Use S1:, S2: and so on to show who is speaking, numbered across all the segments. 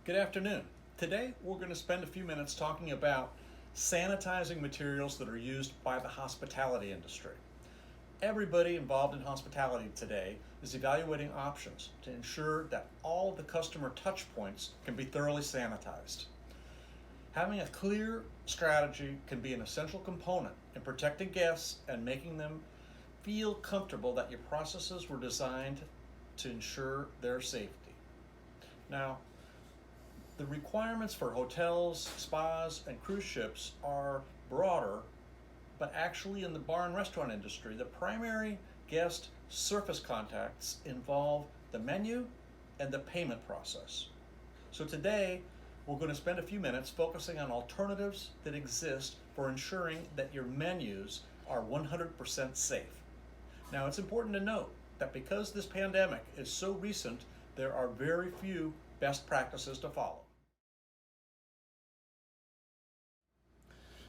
S1: Good afternoon. Today we're going to spend a few minutes talking about sanitizing materials that are used by the hospitality industry. Everybody involved in hospitality today is evaluating options to ensure that all of the customer touch points can be thoroughly sanitized. Having a clear strategy can be an essential component in protecting guests and making them feel comfortable that your processes were designed to ensure their safety. Now, the requirements for hotels, spas, and cruise ships are broader, but actually in the bar and restaurant industry, the primary guest surface contacts involve the menu and the payment process. So today, we're going to spend a few minutes focusing on alternatives that exist for ensuring that your menus are 100% safe. Now, it's important to note that because this pandemic is so recent, there are very few best practices to follow.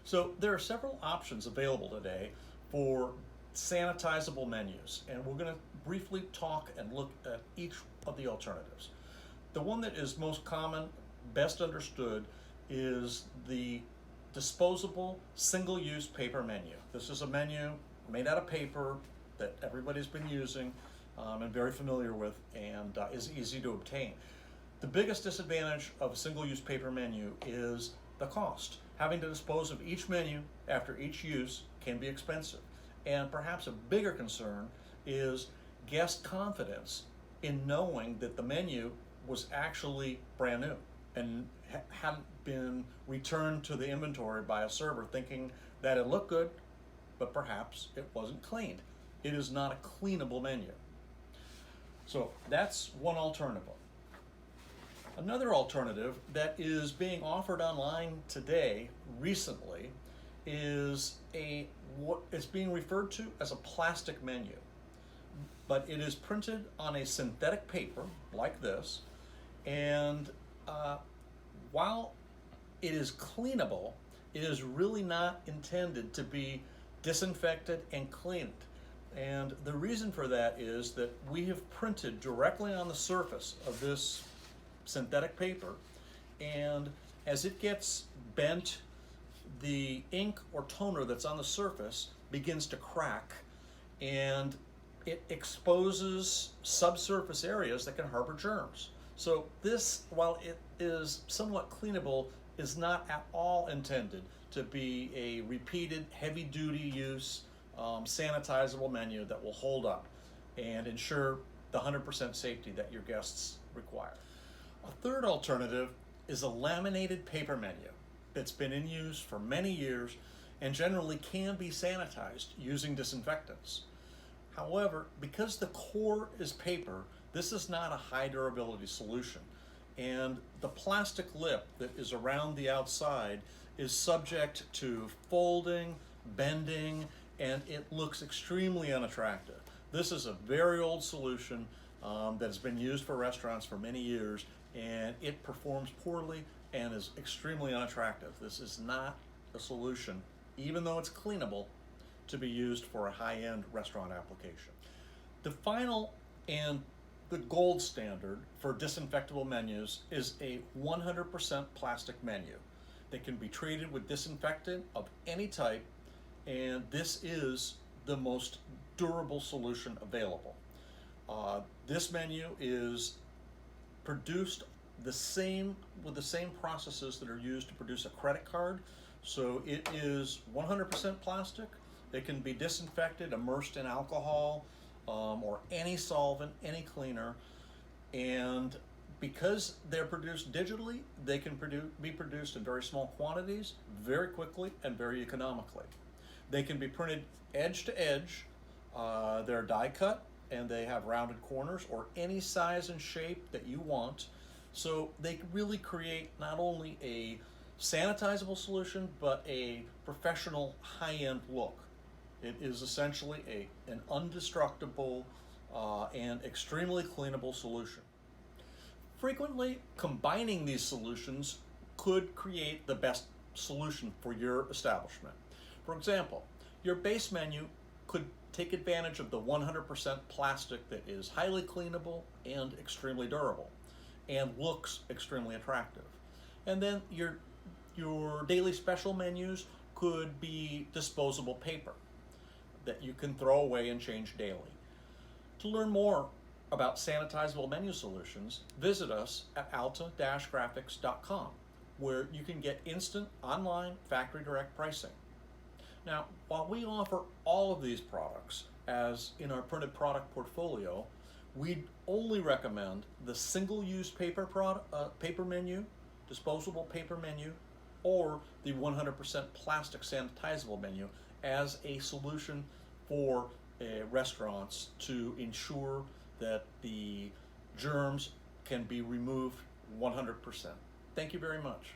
S1: So there are several options available today for sanitizable menus, and we're going to briefly talk and look at each of the alternatives. The one that is most common, best understood, is the disposable single-use paper menu. This is a menu made out of paper that everybody's been using and very familiar with, and is easy to obtain. The biggest disadvantage of a single-use paper menu is the cost. Having to dispose of each menu after each use can be expensive. And perhaps a bigger concern is guest confidence in knowing that the menu was actually brand new and hadn't been returned to the inventory by a server thinking that it looked good, but perhaps it wasn't cleaned. It is not a cleanable menu. So that's one alternative. Another alternative that is being offered online today, recently, is what is being referred to as a plastic menu. But it is printed on a synthetic paper like this, and while it is cleanable, it is really not intended to be disinfected and cleaned. And the reason for that is that we have printed directly on the surface of this synthetic paper, and as it gets bent, the ink or toner that's on the surface begins to crack, and it exposes subsurface areas that can harbor germs. So this, while it is somewhat cleanable, is not at all intended to be a repeated heavy-duty use sanitizable menu that will hold up and ensure the 100% safety that your guests require. A third alternative is a laminated paper menu that's been in use for many years and generally can be sanitized using disinfectants. However, because the core is paper, this is not a high durability solution, and the plastic lip that is around the outside is subject to folding, bending, and it looks extremely unattractive. This is a very old solution that has been used for restaurants for many years, and it performs poorly and is extremely unattractive. This is not a solution, even though it's cleanable, to be used for a high-end restaurant application. The final and the gold standard for disinfectable menus is a 100% plastic menu that can be treated with disinfectant of any type, and this is the most durable solution available. This menu is produced with the same processes that are used to produce a credit card. So it is 100% plastic. It can be disinfected, immersed in alcohol, or any solvent, any cleaner. And because they're produced digitally, they can be produced in very small quantities, very quickly, and very economically. They can be printed edge to edge. They're die cut, and they have rounded corners or any size and shape that you want. So they really create not only a sanitizable solution, but a professional high-end look. It is essentially an indestructible and extremely cleanable solution. Frequently, combining these solutions could create the best solution for your establishment. For example, your base menu could take advantage of the 100% plastic that is highly cleanable and extremely durable. and looks extremely attractive. And then your daily special menus could be disposable paper that you can throw away and change daily. To learn more about sanitizable menu solutions, visit us at alta-graphics.com, where you can get instant online factory direct pricing. Now, while we offer all of these products as in our printed product portfolio, we only recommend the single-use paper menu, disposable paper menu, or the 100% plastic sanitizable menu as a solution for restaurants to ensure that the germs can be removed 100%. Thank you very much.